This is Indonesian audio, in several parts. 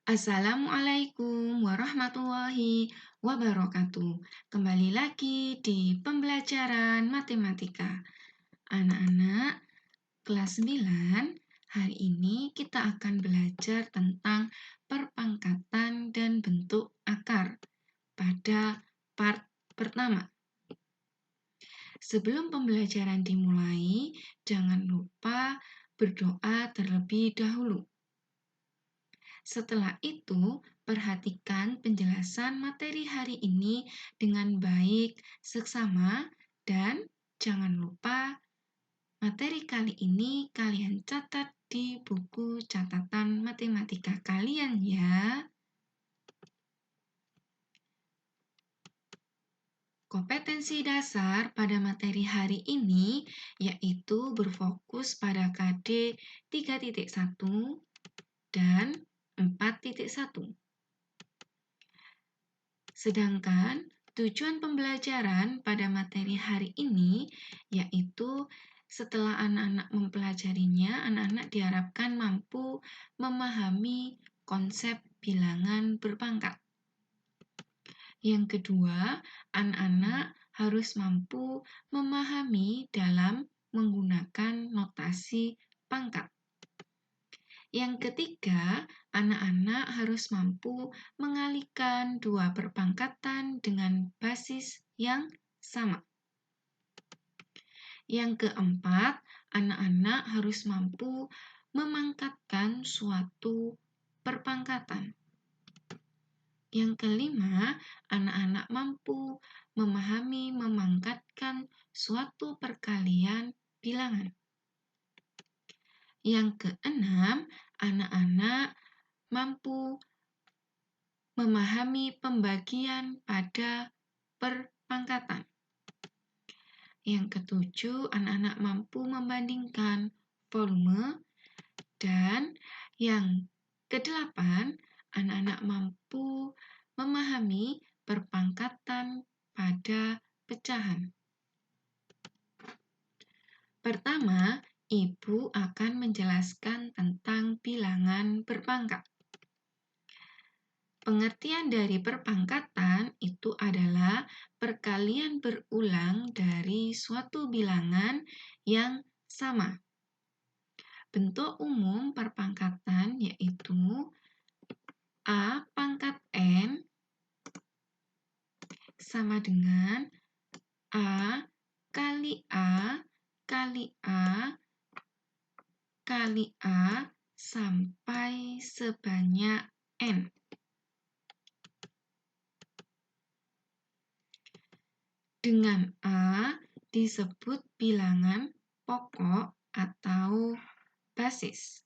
Assalamualaikum warahmatullahi wabarakatuh. Kembali lagi di pembelajaran matematika. Anak-anak kelas 9, hari ini kita akan belajar tentang perpangkatan dan bentuk akar pada part pertama. Sebelum pembelajaran dimulai, jangan lupa berdoa terlebih dahulu. Setelah itu, perhatikan penjelasan materi hari ini dengan baik, seksama, dan jangan lupa materi kali ini kalian catat di buku catatan matematika kalian ya. Kompetensi dasar pada materi hari ini yaitu berfokus pada KD 3.1 dan 4.1. Sedangkan tujuan pembelajaran pada materi hari ini yaitu setelah anak-anak mempelajarinya, anak-anak diharapkan mampu memahami konsep bilangan berpangkat. Yang kedua, anak-anak harus mampu memahami dalam menggunakan notasi pangkat. Yang ketiga, anak-anak harus mampu mengalihkan dua perpangkatan dengan basis yang sama. Yang keempat, anak-anak harus mampu memangkatkan suatu perpangkatan. Yang kelima, anak-anak mampu memahami memangkatkan suatu perkalian bilangan. Yang keenam, anak-anak mampu memahami pembagian pada perpangkatan. Yang ketujuh, anak-anak mampu membandingkan volume. Dan yang kedelapan, anak-anak mampu memahami perpangkatan pada pecahan. Pertama, Ibu akan menjelaskan tentang bilangan berpangkat. Pengertian dari perpangkatan itu adalah perkalian berulang dari suatu bilangan yang sama. Bentuk umum perpangkatan yaitu A pangkat N sama dengan A kali A kali A kali A sampai sebanyak N. Dengan A disebut bilangan pokok atau basis.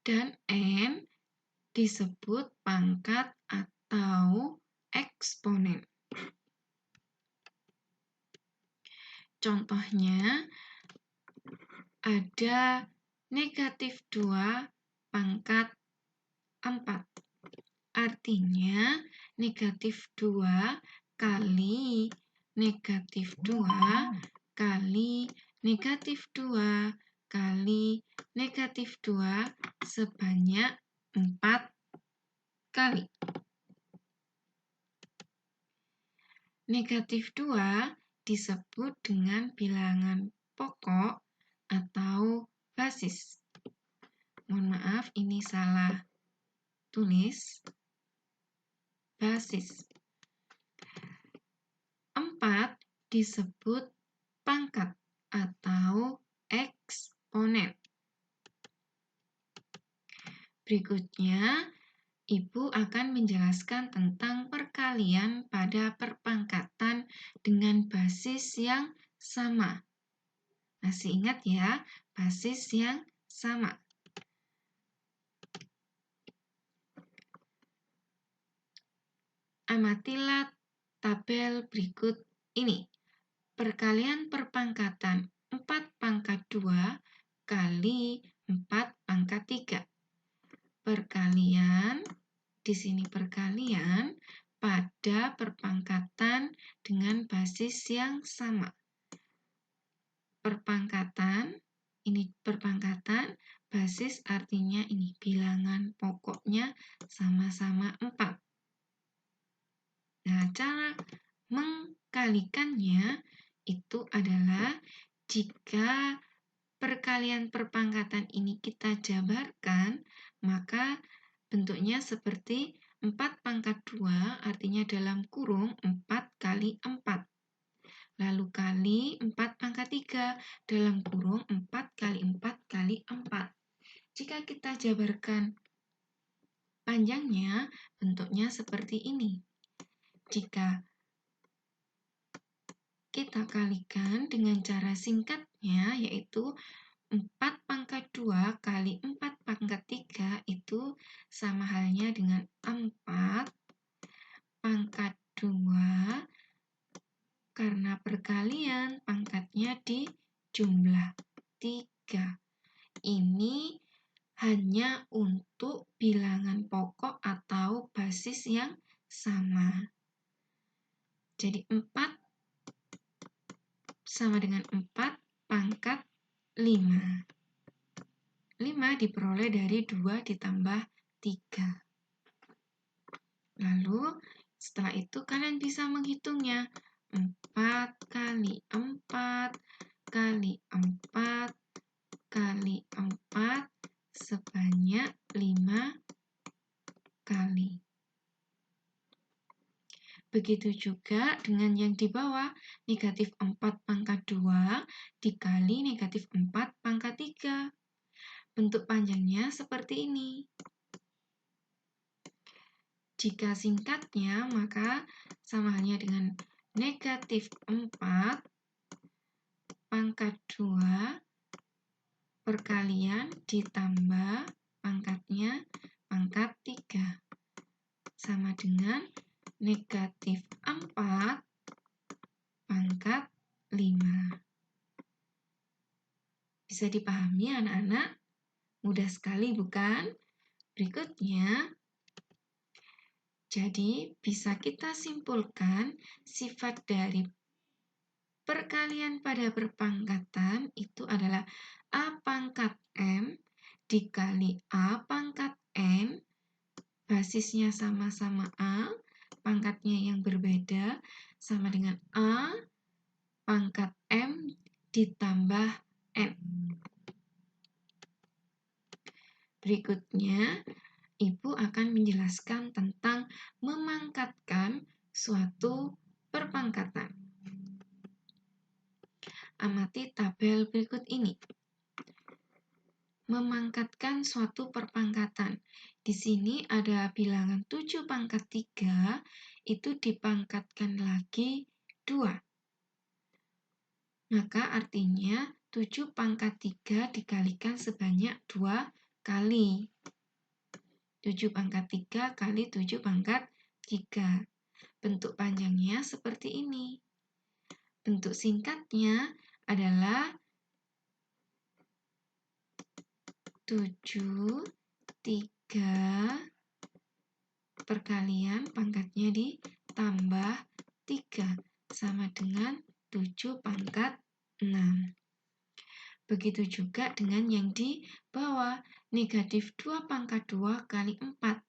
Dan N disebut pangkat atau eksponen. Contohnya ada negatif 2 pangkat 4. Artinya negatif 2 kali negatif 2 kali negatif 2 kali negatif 2 sebanyak 4 kali. Negatif 2 disebut dengan bilangan pokok atau basis. Mohon maaf, ini salah tulis. Basis. 4 disebut pangkat atau eksponen. Berikutnya, Ibu akan menjelaskan tentang perkalian pada perpangkatan dengan basis yang sama. Masih ingat ya, basis yang sama. Amatilah tabel berikut ini. Perkalian perpangkatan 4 pangkat 2 kali 4 pangkat 3. Perkalian, di sini perkalian pada perpangkatan dengan basis yang sama. perpangkatan, ini perpangkatan, basis artinya ini bilangan pokoknya sama-sama 4. Nah, cara mengkalikannya itu adalah jika perkalian perpangkatan ini kita jabarkan, maka bentuknya seperti 4 pangkat 2, artinya dalam kurung 4 kali 4. Lalu kali 4 pangkat 3, dalam kurung 4 kali 4 kali 4. Jika kita jabarkan panjangnya, bentuknya seperti ini. Jika kita kalikan dengan cara singkatnya, yaitu 4 pangkat 2 kali 4 pangkat 3 itu sama halnya dengan 4 pangkat 2, karena perkalian pangkatnya dijumlah 3. Ini hanya untuk bilangan pokok atau basis yang sama. Jadi 4 sama dengan 4 pangkat 5. 5 diperoleh dari 2 ditambah 3. Lalu setelah itu kalian bisa menghitungnya. 4 kali 4 kali 4 kali 4 sebanyak 5 kali. Begitu juga dengan yang di bawah, negatif 4 pangkat 2 dikali negatif 4 pangkat 3. Bentuk panjangnya seperti ini. Jika singkatnya, maka sama halnya dengan negatif 4 pangkat 2 perkalian ditambah pangkatnya pangkat 3. Sama dengan negatif 4 pangkat 5. Bisa dipahami anak-anak? Mudah sekali bukan? Berikutnya, jadi bisa kita simpulkan sifat dari perkalian pada perpangkatan itu adalah A pangkat M dikali A pangkat N, basisnya sama-sama A, pangkatnya yang berbeda, sama dengan A pangkat M ditambah N. Berikutnya, Ibu akan menjelaskan tentang memangkatkan suatu perpangkatan. Amati tabel berikut ini. Memangkatkan suatu perpangkatan. Di sini ada bilangan 7 pangkat 3, itu dipangkatkan lagi 2. Maka artinya 7 pangkat 3 dikalikan sebanyak 2 kali. 7 pangkat 3 kali 7 pangkat 3. Bentuk panjangnya seperti ini. Bentuk singkatnya adalah 7, 3, perkalian pangkatnya ditambah 3, sama dengan 7 pangkat 6. Begitu juga dengan yang di bawah, negatif 2 pangkat 2 kali 4.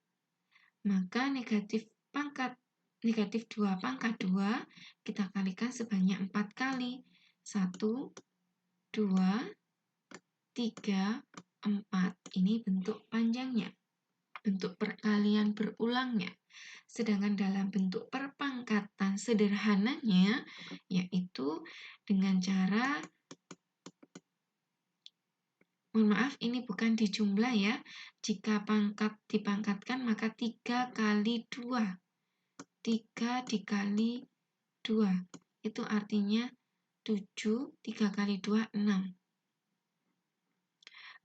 Maka negatif 2 pangkat 2 kita kalikan sebanyak 4 kali. 1, 2, 3, 4. Ini bentuk panjangnya, bentuk perkalian berulangnya. Sedangkan dalam bentuk perpangkatan sederhananya, yaitu dengan cara, mohon maaf, ini bukan dijumlah ya. Jika pangkat dipangkatkan, maka 3 kali 2. 3 dikali 2. Itu artinya 7, 3 kali 2, 6.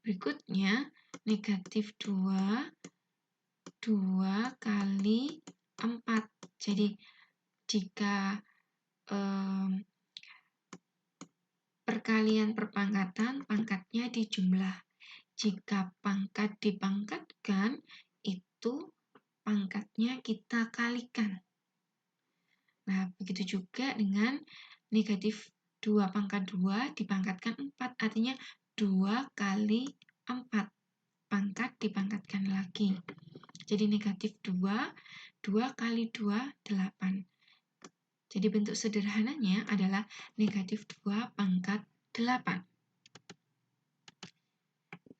Berikutnya, negatif 2, 2 kali 4. Jadi, jika perkalian perpangkatan, pangkatnya dijumlah. Jika pangkat dipangkatkan, itu pangkatnya kita kalikan. Nah, begitu juga dengan negatif 2 pangkat 2 dipangkatkan 4, artinya 2 kali 4. Pangkat dipangkatkan lagi. Jadi negatif 2, 2 kali 2, 8. Jadi bentuk sederhananya adalah negatif 2 pangkat 8.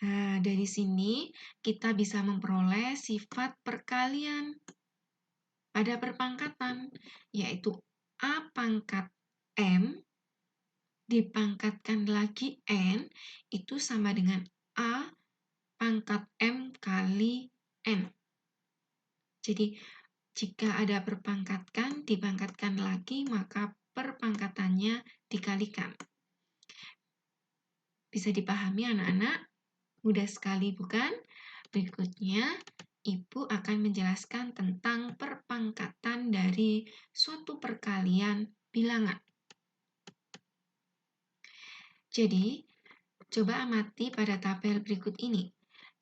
Nah, dari sini kita bisa memperoleh sifat perkalian pada perpangkatan, yaitu A pangkat M dipangkatkan lagi N, itu sama dengan A pangkat M kali N. Jadi, jika ada perpangkatan, dipangkatkan lagi, maka perpangkatannya dikalikan. Bisa dipahami anak-anak? Mudah sekali, bukan? Berikutnya, Ibu akan menjelaskan tentang perpangkatan dari suatu perkalian bilangan. Jadi, coba amati pada tabel berikut ini.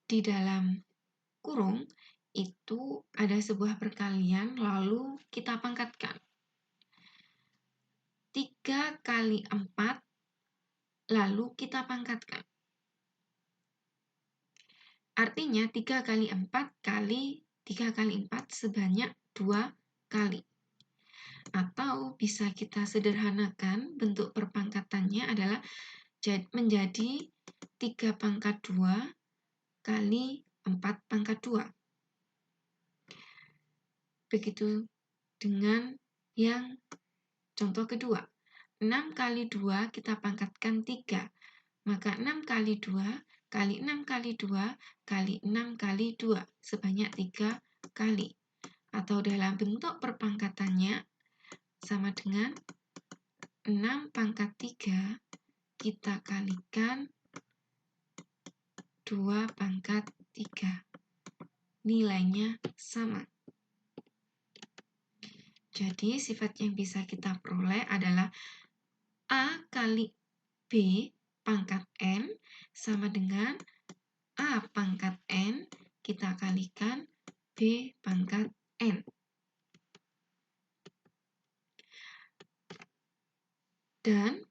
Di dalam kurung, itu ada sebuah perkalian, lalu kita pangkatkan. 3 kali 4, lalu kita pangkatkan. Artinya 3 kali 4 kali 3 kali 4 sebanyak 2 kali. Atau bisa kita sederhanakan, bentuk perpangkatannya adalah menjadi 3 pangkat 2 kali 4 pangkat 2. Begitu dengan yang contoh kedua. 6 kali 2 kita pangkatkan 3. Maka 6 kali 2 kali 6 kali 2 kali 6 kali 2 sebanyak 3 kali. Atau dalam bentuk perpangkatannya sama dengan 6 pangkat 3 kita kalikan 2 pangkat 3. Nilainya sama. Jadi sifat yang bisa kita peroleh adalah A kali B pangkat N sama dengan A pangkat N kita kalikan B pangkat N. Dan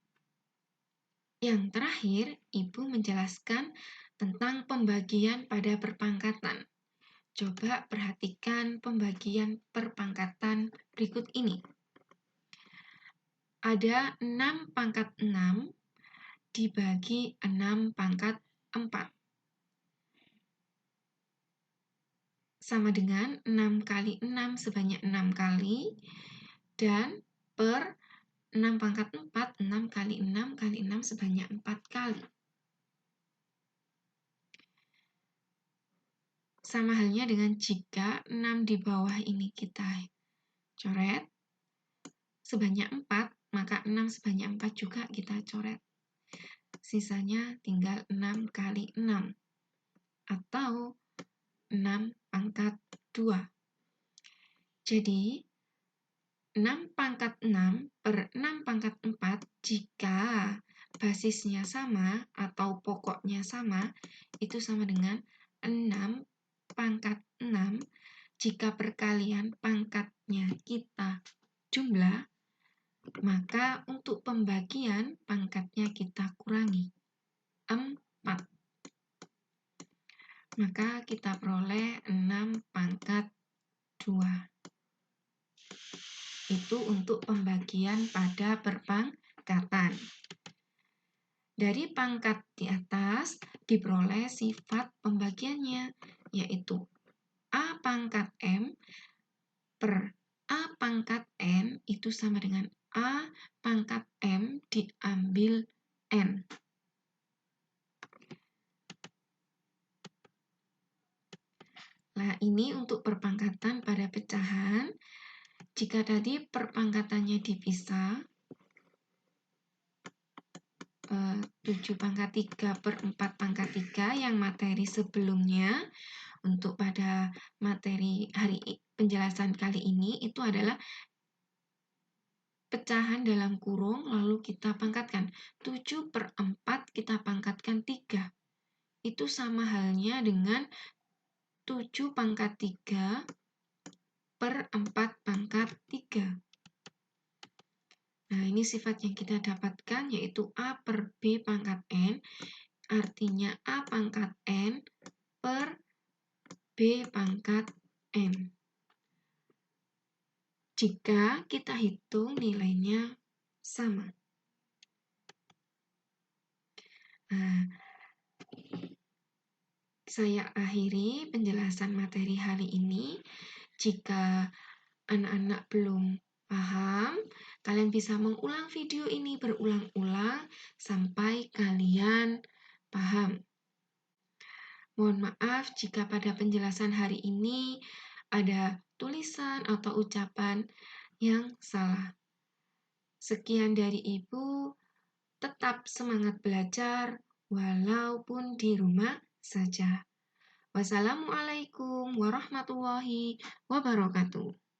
yang terakhir, Ibu menjelaskan tentang pembagian pada perpangkatan. Coba perhatikan pembagian perpangkatan berikut ini. Ada 6 pangkat 6 dibagi 6 pangkat 4. Sama dengan 6 kali 6 sebanyak 6 kali, dan per 6 pangkat 4, 6 kali 6 kali 6 sebanyak 4 kali. Sama halnya dengan jika 6 di bawah ini kita coret sebanyak 4, maka 6 sebanyak 4 juga kita coret. Sisanya tinggal 6 kali 6 atau 6 pangkat 2. Jadi, 6 pangkat 6 per 6 pangkat 4 jika basisnya sama atau pokoknya sama, itu sama dengan 6 pangkat 6. Jika perkalian pangkatnya kita jumlah, maka untuk pembagian pangkatnya kita kurangi 4. Maka kita peroleh 6 pangkat 2. Itu untuk pembagian pada perpangkatan. Dari pangkat di atas diperoleh sifat pembagiannya, yaitu A pangkat M per A pangkat N itu sama dengan A pangkat M diambil N. Nah, ini untuk perpangkatan pada pecahan. Jika tadi perpangkatannya dipisah, 7 pangkat 3 per 4 pangkat 3 yang materi sebelumnya, untuk pada materi penjelasan kali ini itu adalah pecahan dalam kurung, lalu kita pangkatkan. 7 per 4 kita pangkatkan 3. Itu sama halnya dengan 7 pangkat 3 per 4 pangkat 3. Nah, ini sifat yang kita dapatkan yaitu A per B pangkat N, artinya A pangkat N per B pangkat N. Jika kita hitung nilainya sama. Nah, saya akhiri penjelasan materi hari ini. Jika anak-anak belum paham, kalian bisa mengulang video ini berulang-ulang sampai kalian paham. Mohon maaf jika pada penjelasan hari ini ada tulisan atau ucapan yang salah. Sekian dari Ibu, tetap semangat belajar walaupun di rumah saja. Wassalamualaikum warahmatullahi wabarakatuh.